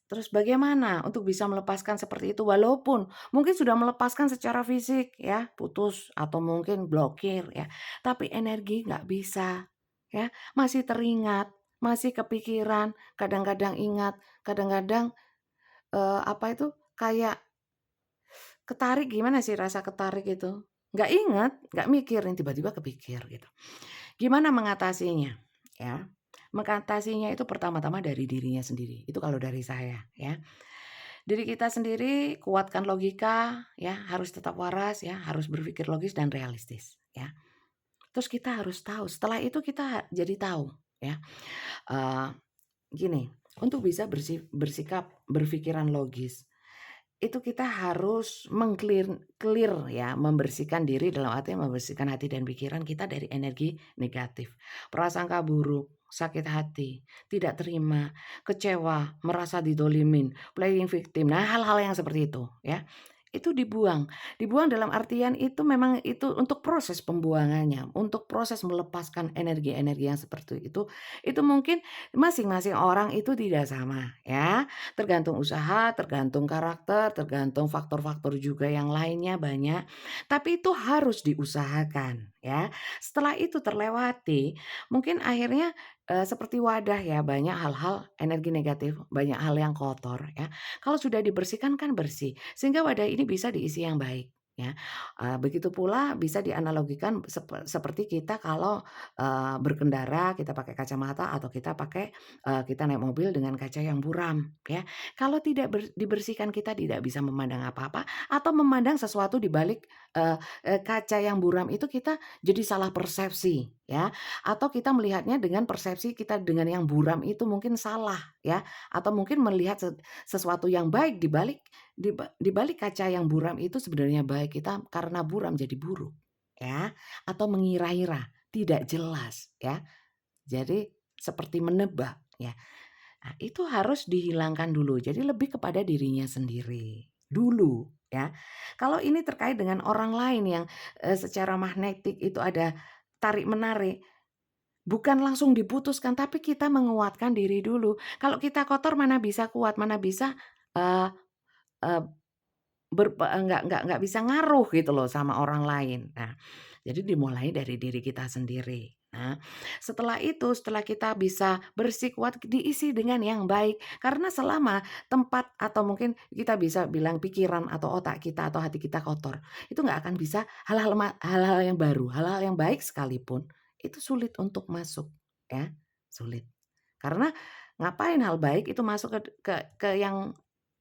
Terus bagaimana untuk bisa melepaskan seperti itu walaupun mungkin sudah melepaskan secara fisik ya, putus atau mungkin blokir ya, tapi energi nggak bisa ya, masih teringat, masih kepikiran, kadang-kadang ingat, kadang-kadang, apa itu, kayak ketarik, gimana sih rasa ketarik itu? Nggak ingat, nggak mikir, tiba-tiba kepikir gitu. Gimana mengatasinya? Ya, mengatasinya itu pertama-tama dari dirinya sendiri, itu kalau dari saya ya. Diri kita sendiri kuatkan logika ya, harus tetap waras ya, harus berpikir logis dan realistis ya. Terus kita harus tahu, setelah itu kita jadi tahu ya, eee, gini, untuk bisa bersikap berpikiran logis, itu kita harus clear ya, membersihkan diri dalam arti membersihkan hati dan pikiran kita dari energi negatif. Prasangka buruk, sakit hati, tidak terima, kecewa, merasa didolimin, playing victim. Nah, hal-hal yang seperti itu ya. Itu dibuang. Dibuang dalam artian itu memang itu untuk proses pembuangannya, untuk proses melepaskan energi-energi yang seperti itu mungkin masing-masing orang itu tidak sama ya. Tergantung usaha, tergantung karakter, tergantung faktor-faktor juga yang lainnya banyak, tapi itu harus diusahakan ya. Setelah itu terlewati, mungkin akhirnya, seperti wadah ya, banyak hal-hal energi negatif, banyak hal yang kotor ya. Kalau sudah dibersihkan kan bersih, sehingga wadah ini bisa diisi yang baik ya. Begitu pula bisa dianalogikan seperti kita kalau, berkendara kita pakai kacamata atau kita naik mobil dengan kaca yang buram ya. Kalau tidak dibersihkan kita tidak bisa memandang apa-apa atau memandang sesuatu di balik, eee kaca yang buram itu kita jadi salah persepsi ya, atau kita melihatnya dengan persepsi kita dengan yang buram itu mungkin salah ya, atau mungkin melihat sesuatu yang baik di balik kaca yang buram itu sebenarnya baik, kita karena buram jadi buruk ya, atau mengira-ira, tidak jelas ya. Jadi seperti menebak ya. Nah, itu harus dihilangkan dulu. Jadi lebih kepada dirinya sendiri dulu ya. Kalau ini terkait dengan orang lain yang, secara magnetik itu ada tarik-menarik, bukan langsung diputuskan, tapi kita menguatkan diri dulu. Kalau kita kotor mana bisa kuat, mana bisa, eee eee nggak bisa ngaruh gitu loh sama orang lain. Nah, jadi dimulai dari diri kita sendiri. Nah, setelah itu, setelah kita bisa bersih, kuat, diisi dengan yang baik. Karena selama tempat atau mungkin kita bisa bilang pikiran atau otak kita atau hati kita kotor, itu nggak akan bisa hal-hal yang baru, hal-hal yang baik sekalipun, itu sulit untuk masuk ya, sulit. Karena ngapain hal baik itu masuk ke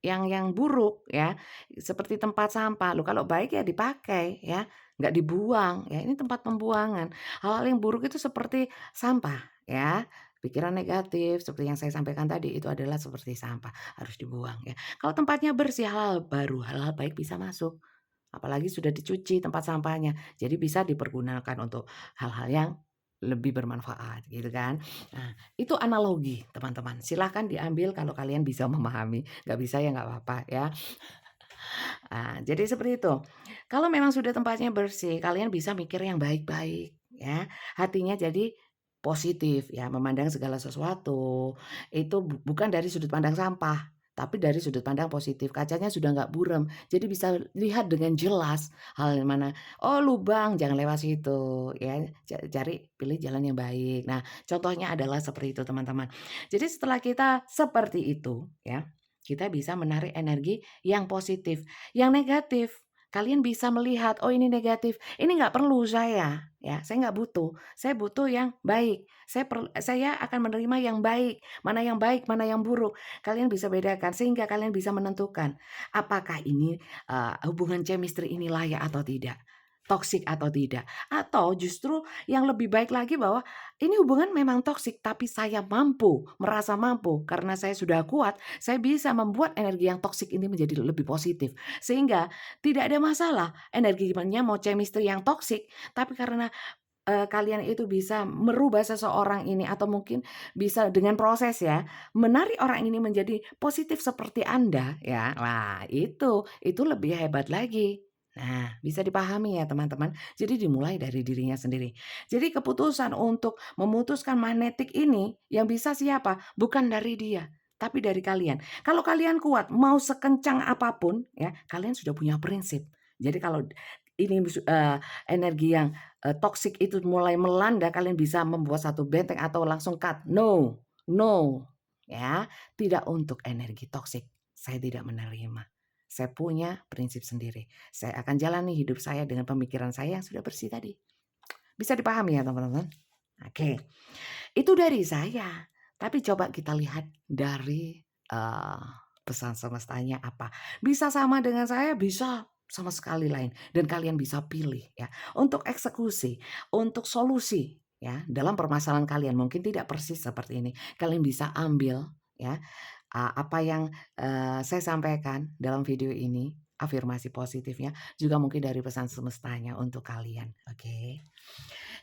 yang buruk ya, seperti tempat sampah. Loh kalau baik ya dipakai ya, nggak dibuang ya, ini tempat pembuangan. Hal-hal yang buruk itu seperti sampah ya, pikiran negatif seperti yang saya sampaikan tadi itu adalah seperti sampah, harus dibuang ya. Kalau tempatnya bersih, hal-hal baru, hal-hal baik bisa masuk. Apalagi sudah dicuci tempat sampahnya, jadi bisa dipergunakan untuk hal-hal yang lebih bermanfaat gitu kan. Nah, itu analogi teman-teman, silahkan diambil kalau kalian bisa memahami, nggak bisa ya nggak apa-apa ya. Jadi seperti itu. Kalau memang sudah tempatnya bersih, kalian bisa mikir yang baik-baik ya, hatinya jadi positif ya, memandang segala sesuatu itu bukan dari sudut pandang sampah, tapi dari sudut pandang positif. Kacanya sudah nggak buram, jadi bisa lihat dengan jelas hal yang mana, "Oh lubang, jangan lewat situ," ya, cari pilih jalan yang baik. Nah, contohnya adalah seperti itu teman-teman. Jadi setelah kita seperti itu ya, kita bisa menarik energi yang positif. Yang negatif Kalian bisa melihat, "Oh ini negatif, ini nggak perlu saya nggak butuh, saya butuh yang baik, saya akan menerima yang baik, mana yang buruk." Kalian bisa bedakan sehingga kalian bisa menentukan, apakah ini, hubungan chemistry ini layak atau tidak, toksik atau tidak, atau justru yang lebih baik lagi bahwa ini hubungan memang toksik, tapi saya merasa mampu karena saya sudah kuat, saya bisa membuat energi yang toksik ini menjadi lebih positif. Sehingga tidak ada masalah energinya mau chemistry yang toksik, tapi karena, kalian itu bisa merubah seseorang ini atau mungkin bisa dengan proses ya, menarik orang ini menjadi positif seperti Anda ya, wah itu lebih hebat lagi. Nah, bisa dipahami ya teman-teman. Jadi dimulai dari dirinya sendiri. Jadi keputusan untuk memutuskan magnetik ini yang bisa siapa? Bukan dari dia, tapi dari kalian. Kalau kalian kuat mau sekencang apapun ya, kalian sudah punya prinsip. Jadi kalau ini energi yang, toksik itu mulai melanda, kalian bisa membuat satu benteng atau langsung cut. No, no, ya, tidak untuk energi toksik. Saya tidak menerima. Saya punya prinsip sendiri. Saya akan jalani hidup saya dengan pemikiran saya yang sudah bersih tadi. Bisa dipahami ya teman-teman? Oke, itu dari saya. Tapi coba kita lihat dari, eee, pesan semestanya apa. Bisa sama dengan saya, bisa sama sekali lain dan kalian bisa pilih ya. Untuk eksekusi, untuk solusi ya dalam permasalahan kalian mungkin tidak persis seperti ini. Kalian bisa ambil ya, apa yang, saya sampaikan dalam video ini, afirmasi positifnya juga mungkin dari pesan semestanya untuk kalian, oke?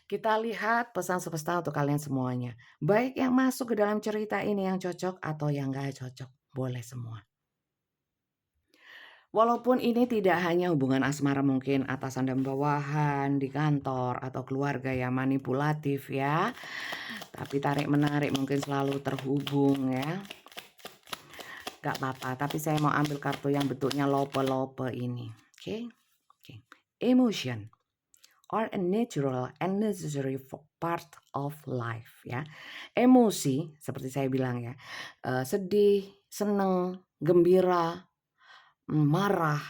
Kita lihat pesan semesta untuk kalian semuanya. Baik yang masuk ke dalam cerita ini yang cocok atau yang gak cocok, boleh semua. Walaupun ini tidak hanya hubungan asmara mungkin atasan dan bawahan di kantor atau keluarga yang manipulatif ya. Tapi tarik-menarik mungkin selalu terhubung ya. Gak apa-apa, tapi saya mau ambil kartu yang bentuknya lope-lope ini. Oke? Oke. Emotion are a natural and necessary part of life ya. Emosi seperti saya bilang ya, sedih, seneng, gembira, marah,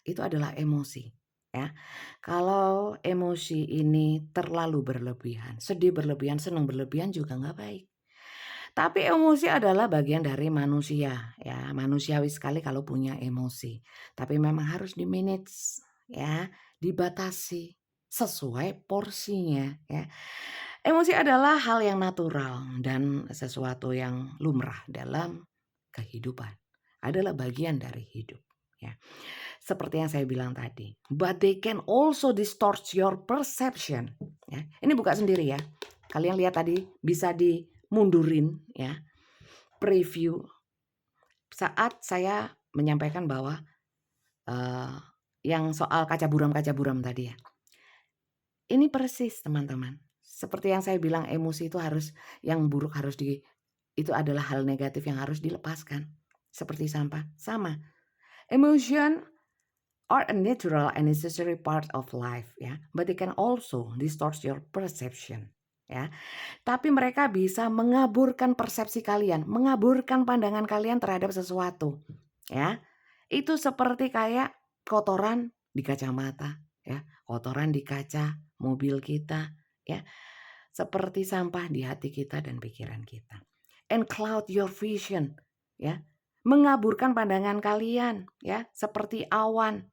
itu adalah emosi ya. Kalau emosi ini terlalu berlebihan, sedih berlebihan, senang berlebihan juga nggak baik. Tapi emosi adalah bagian dari manusia ya, manusiawi sekali kalau punya emosi. Tapi memang harus di-manage ya, dibatasi sesuai porsinya ya. Emosi adalah hal yang natural dan sesuatu yang lumrah dalam kehidupan. Adalah bagian dari hidup ya. Seperti yang saya bilang tadi, but they can also distort your perception ya. Ini buka sendiri ya. Kalian lihat tadi bisa dimundurin ya. Preview saat saya menyampaikan bahwa yang soal kaca buram tadi ya. Ini persis teman-teman. Seperti yang saya bilang emosi itu harus yang buruk itu adalah hal negatif yang harus dilepaskan. Seperti sampah, sama. Emotion are a natural and necessary part of life ya, but they can also distort your perception ya. Tapi mereka bisa mengaburkan persepsi kalian, mengaburkan pandangan kalian terhadap sesuatu ya. Itu seperti kayak kotoran di kacamata ya, kotoran di kaca mobil kita ya. Seperti sampah di hati kita dan pikiran kita. And cloud your vision ya. Mengaburkan pandangan kalian ya, seperti awan.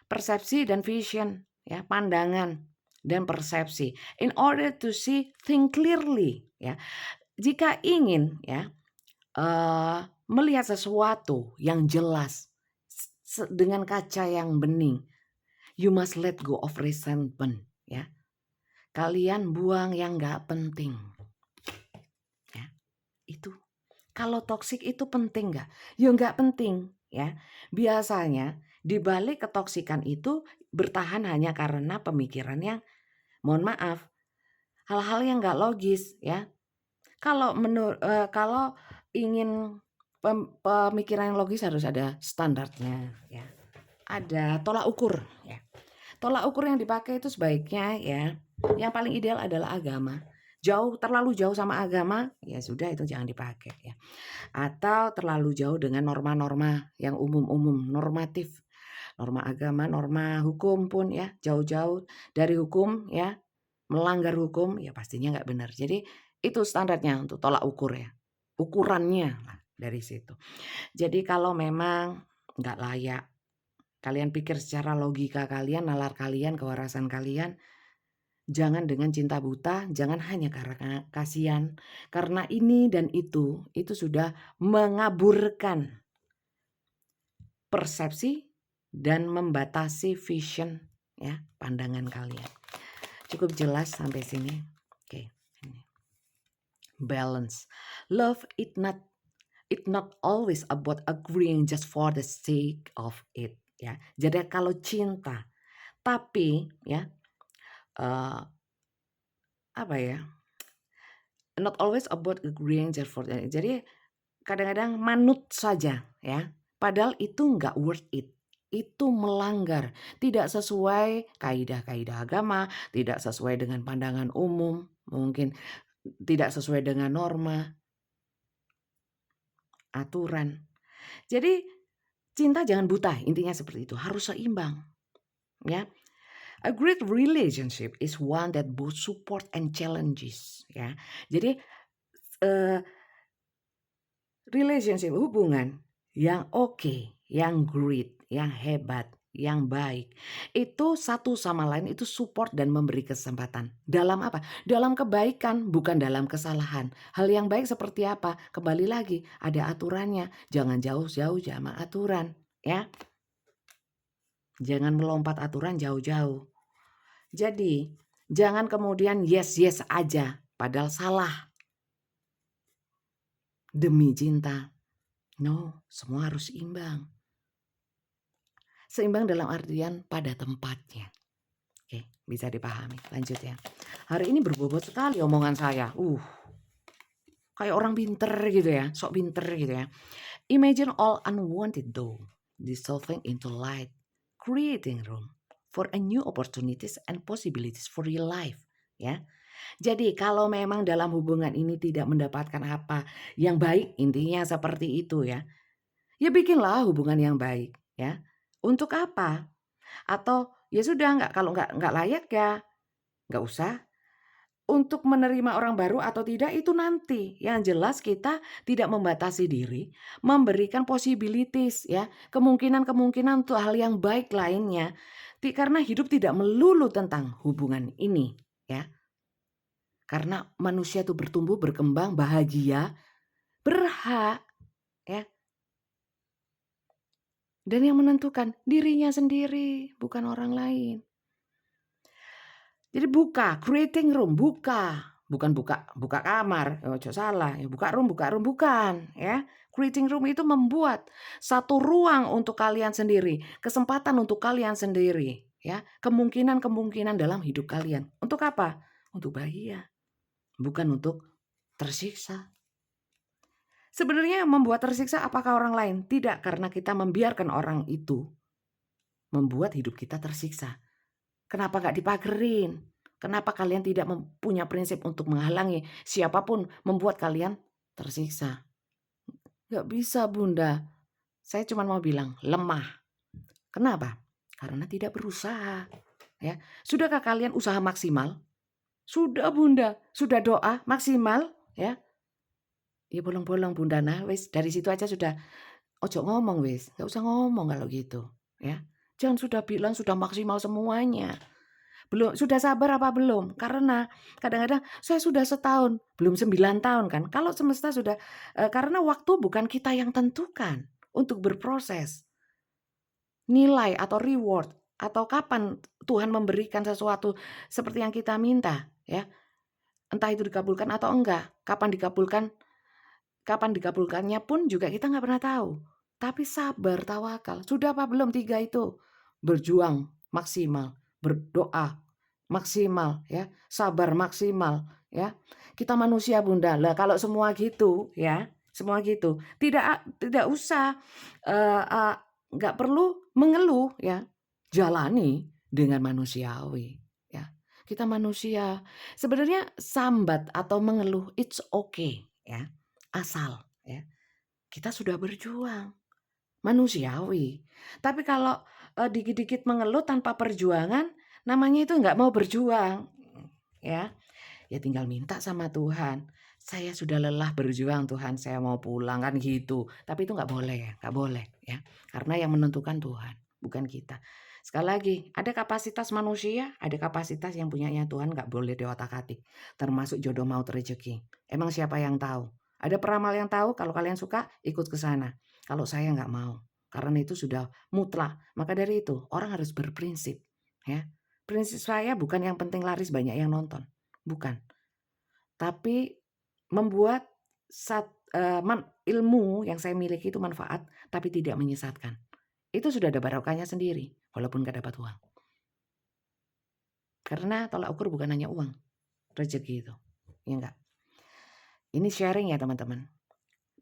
Persepsi dan vision ya, pandangan dan persepsi. In order to see think clearly ya. Jika ingin ya melihat sesuatu yang jelas dengan kaca yang bening, you must let go of resentment ya. Kalian buang yang gak penting. Ya, itu. Kalau toksik itu penting gak? Ya gak penting ya. Biasanya di balik ketoksikan itu bertahan hanya karena pemikiran yang mohon maaf, hal-hal yang gak logis ya. Kalau kalau ingin pemikiran yang logis harus ada standarnya ya. Ada tolak ukur ya. Tolak ukur yang dipakai itu sebaiknya ya, yang paling ideal adalah agama. Terlalu jauh sama agama, ya sudah itu jangan dipakai ya. Atau terlalu jauh dengan norma-norma yang umum-umum, normatif. Norma agama, norma hukum pun ya, jauh-jauh dari hukum ya, melanggar hukum ya pastinya nggak benar. Jadi itu standarnya untuk tolak ukur ya, ukurannya lah dari situ. Jadi kalau memang nggak layak, kalian pikir secara logika kalian, nalar kalian, kewarasan kalian, jangan dengan cinta buta, jangan hanya karena kasihan, karena ini dan itu sudah mengaburkan persepsi dan membatasi vision ya, pandangan kalian. Cukup jelas sampai sini. Oke, ini. Balance. Love it not always about agreeing just for the sake of it ya. Jadi kalau cinta tapi ya apa ya? Not always about agreeing just for the. Jadi kadang-kadang manut saja ya. Padahal itu nggak worth it. Itu melanggar, tidak sesuai kaidah-kaidah agama, tidak sesuai dengan pandangan umum, mungkin tidak sesuai dengan norma, aturan. Jadi cinta jangan buta, intinya seperti itu, harus seimbang. Ya. A great relationship is one that both support and challenges, ya. Jadi relationship, hubungan yang oke, yang great, yang hebat, yang baik, itu satu sama lain itu support dan memberi kesempatan. Dalam apa? Dalam kebaikan, bukan dalam kesalahan. Hal yang baik seperti apa? Kembali lagi, ada aturannya. Jangan jauh-jauh sama aturan, ya. Jangan melompat aturan jauh-jauh. Jadi, jangan kemudian yes aja, padahal salah. Demi cinta. No, semua harus imbang. Seimbang dalam artian pada tempatnya. Oke, bisa dipahami. Lanjut ya. Hari ini berbobot sekali omongan saya. Kayak orang pinter gitu ya, sok pinter gitu ya. Imagine all unwanted though, dissolving into light, creating room for a new opportunities and possibilities for your life. Ya. Jadi kalau memang dalam hubungan ini tidak mendapatkan apa yang baik, intinya seperti itu ya. Ya bikinlah hubungan yang baik ya. Untuk apa? Atau ya sudah kalau nggak layak ya nggak usah. Untuk menerima orang baru atau tidak itu nanti. Yang jelas kita tidak membatasi diri, memberikan possibilities ya, kemungkinan-kemungkinan untuk hal yang baik lainnya. Karena hidup tidak melulu tentang hubungan ini ya. Karena manusia itu bertumbuh, berkembang, bahagia, berhak ya. Dan yang menentukan dirinya sendiri, bukan orang lain. Jadi creating room, bukan buka kamar, ojo salah, ya buka room bukan, ya. Creating room itu membuat satu ruang untuk kalian sendiri, kesempatan untuk kalian sendiri, ya. Kemungkinan-kemungkinan dalam hidup kalian. Untuk apa? Untuk bahagia, bukan untuk tersiksa. Sebenarnya yang membuat tersiksa apakah orang lain? Tidak, karena kita membiarkan orang itu membuat hidup kita tersiksa. Kenapa gak dipagerin? Kenapa kalian tidak punya prinsip untuk menghalangi siapapun membuat kalian tersiksa? Gak bisa Bunda. Saya cuma mau bilang lemah. Kenapa? Karena tidak berusaha. Ya, sudahkah kalian usaha maksimal? Sudah Bunda. Sudah doa maksimal? Ya, ya bolong-bolong Bunda. Nah, wis dari situ aja sudah. Ojo ngomong wis. Gak usah ngomong kalau gitu. Ya, jangan sudah bilang sudah maksimal semuanya. Belum, sudah sabar apa belum? Karena kadang-kadang saya sudah setahun, belum 9 tahun kan. Kalau semesta sudah, karena waktu bukan kita yang tentukan untuk berproses. Nilai atau reward atau kapan Tuhan memberikan sesuatu seperti yang kita minta ya. Entah itu dikabulkan atau enggak. Kapan dikabulkannya pun juga kita nggak pernah tahu. Tapi sabar, tawakal. Sudah apa belum 3 itu? Berjuang maksimal, berdoa maksimal ya, sabar maksimal ya. Kita manusia Bunda. Lah kalau semua gitu ya, semua gitu. Tidak usah nggak perlu mengeluh ya. Jalani dengan manusiawi ya. Kita manusia. Sebenarnya sambat atau mengeluh it's okay ya. Asal ya kita sudah berjuang. manusiawi. Tapi kalau dikit-dikit mengeluh tanpa perjuangan, namanya itu nggak mau berjuang, ya. Ya tinggal minta sama Tuhan, "Saya sudah lelah berjuang Tuhan, saya mau pulang," kan gitu. Tapi itu nggak boleh ya, nggak boleh ya. Karena yang menentukan Tuhan, bukan kita. Sekali lagi, ada kapasitas manusia, ada kapasitas yang punyanya Tuhan, nggak boleh diotak-atik. Termasuk jodoh maut rezeki. Emang siapa yang tahu? Ada peramal yang tahu, kalau kalian suka ikut ke sana. Kalau saya nggak mau, karena itu sudah mutlak. Maka dari itu, orang harus berprinsip, ya. Prinsip saya bukan yang penting laris banyak yang nonton, bukan. Tapi membuat ilmu yang saya miliki itu manfaat, tapi tidak menyesatkan. Itu sudah ada barokahnya sendiri, walaupun gak dapat uang. Karena tolak ukur bukan hanya uang, rezeki itu. Ya enggak? Ini sharing ya teman-teman.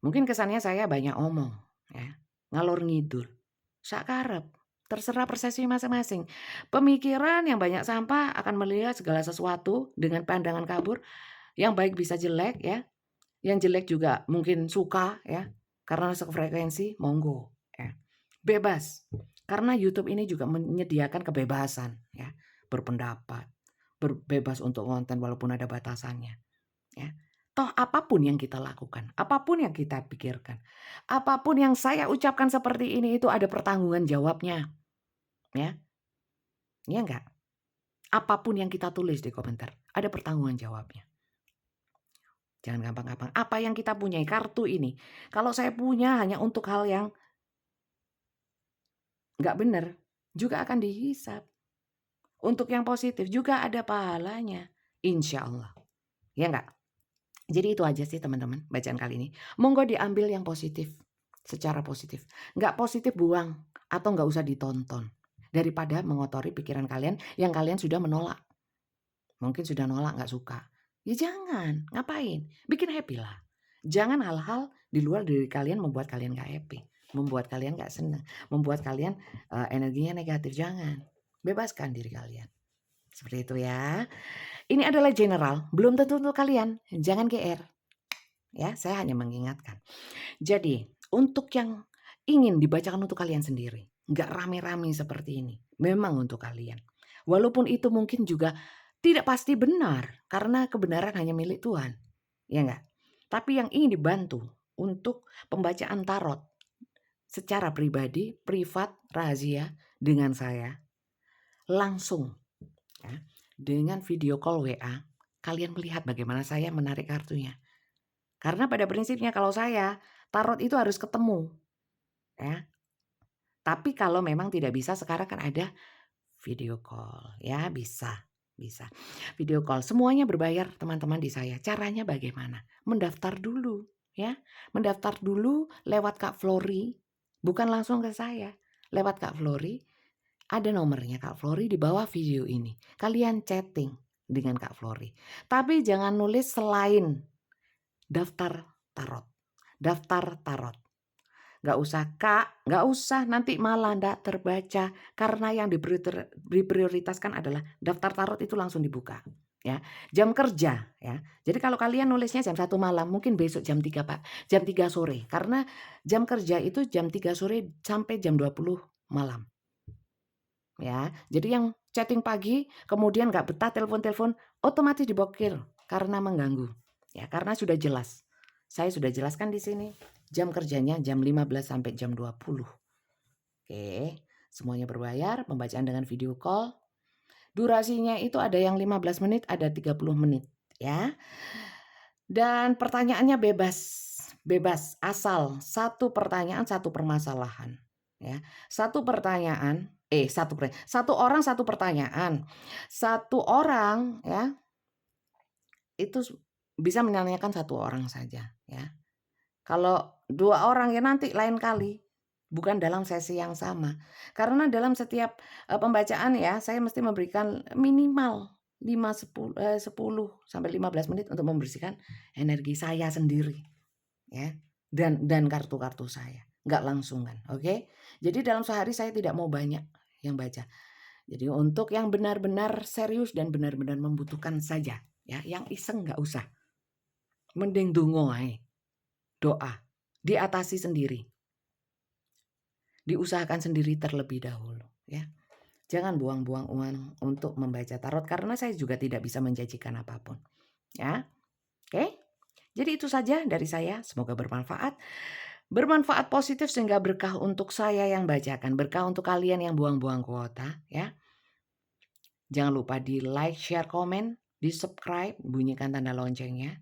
Mungkin kesannya saya banyak omong, ya, ngalor ngidul, sakarep, terserah persepsi masing-masing. Pemikiran yang banyak sampah akan melihat segala sesuatu dengan pandangan kabur, yang baik bisa jelek ya, yang jelek juga mungkin suka ya, karena sefrekuensi, monggo ya. Bebas. Karena YouTube ini juga menyediakan kebebasan ya, berpendapat, bebas untuk konten walaupun ada batasannya ya. Toh apapun yang kita lakukan, apapun yang kita pikirkan, apapun yang saya ucapkan seperti ini itu ada pertanggungan jawabnya. Ya. Iya enggak? Apapun yang kita tulis di komentar, ada pertanggungan jawabnya. Jangan gampang-gampang. Apa yang kita punyai kartu ini, kalau saya punya hanya untuk hal yang nggak benar, juga akan dihisap. Untuk yang positif juga ada pahalanya, insya Allah. Ya enggak? Jadi itu aja sih teman-teman bacaan kali ini. Monggo diambil yang positif, secara positif. Nggak positif buang atau nggak usah ditonton. Daripada mengotori pikiran kalian yang kalian sudah menolak. Mungkin sudah nolak nggak suka. Ya jangan, ngapain? Bikin happy lah. Jangan hal-hal di luar dari kalian membuat kalian nggak happy. Membuat kalian nggak senang. Membuat kalian energinya negatif. Jangan. Bebaskan diri kalian. Seperti itu ya. Ini adalah general, belum tentu untuk kalian. Jangan GR. Ya, saya hanya mengingatkan. Jadi, untuk yang ingin dibacakan untuk kalian sendiri, nggak rame-rame seperti ini, memang untuk kalian. Walaupun itu mungkin juga tidak pasti benar, karena kebenaran hanya milik Tuhan. Ya enggak? Tapi yang ingin dibantu untuk pembacaan tarot secara pribadi, privat, rahasia dengan saya, langsung ya, dengan video call WA, kalian melihat bagaimana saya menarik kartunya. Karena pada prinsipnya kalau saya, tarot itu harus ketemu. Ya. Tapi kalau memang tidak bisa, sekarang kan ada video call. Ya bisa. Bisa. Video call. Semuanya berbayar teman-teman di saya. Caranya bagaimana? Mendaftar dulu. Ya. Mendaftar dulu lewat Kak Flori. Bukan langsung ke saya. Lewat Kak Flori. Ada nomornya Kak Flori di bawah video ini. Kalian chatting dengan Kak Flori. Tapi jangan nulis selain daftar tarot. Daftar tarot. Gak usah Kak, gak usah nanti malah ndak terbaca. Karena yang diprioritaskan adalah daftar tarot itu langsung dibuka. Ya, jam kerja ya. Jadi kalau kalian nulisnya jam 1 malam, mungkin besok jam 3 Pak, jam 3 sore. Karena jam kerja itu jam 3 sore sampai jam 20 malam. Ya, jadi yang chatting pagi kemudian nggak betah telepon-telepon otomatis diblokir karena mengganggu. Ya, karena sudah jelas. Saya sudah jelaskan di sini jam kerjanya jam 15 sampai jam 20. Oke, semuanya berbayar, pembacaan dengan video call. Durasinya itu ada yang 15 menit, ada 30 menit, ya. Dan pertanyaannya bebas, bebas asal satu pertanyaan satu permasalahan, ya. Satu pertanyaan, satu orang satu pertanyaan. Satu orang ya, itu bisa menanyakan satu orang saja, ya. Kalau 2 orang ya nanti lain kali, bukan dalam sesi yang sama. Karena dalam setiap, pembacaan ya, saya mesti memberikan minimal 10 sampai 15 menit untuk membersihkan energi saya sendiri, ya, dan kartu-kartu saya, nggak langsung kan, oke. Jadi dalam sehari saya tidak mau banyak yang baca. Jadi untuk yang benar-benar serius dan benar-benar membutuhkan saja, ya, yang iseng nggak usah. Mending donga ae. Doa, diatasi sendiri. diusahakan sendiri terlebih dahulu ya. Jangan buang-buang uang untuk membaca tarot karena saya juga tidak bisa menjanjikan apapun ya. Oke? Jadi itu saja dari saya, semoga bermanfaat. Bermanfaat positif sehingga berkah untuk saya yang bacakan, berkah untuk kalian yang buang-buang kuota ya. Jangan lupa di-like, share, komen, di-subscribe, bunyikan tanda loncengnya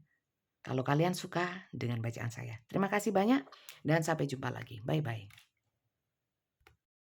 kalau kalian suka dengan bacaan saya. Terima kasih banyak dan sampai jumpa lagi. Bye-bye.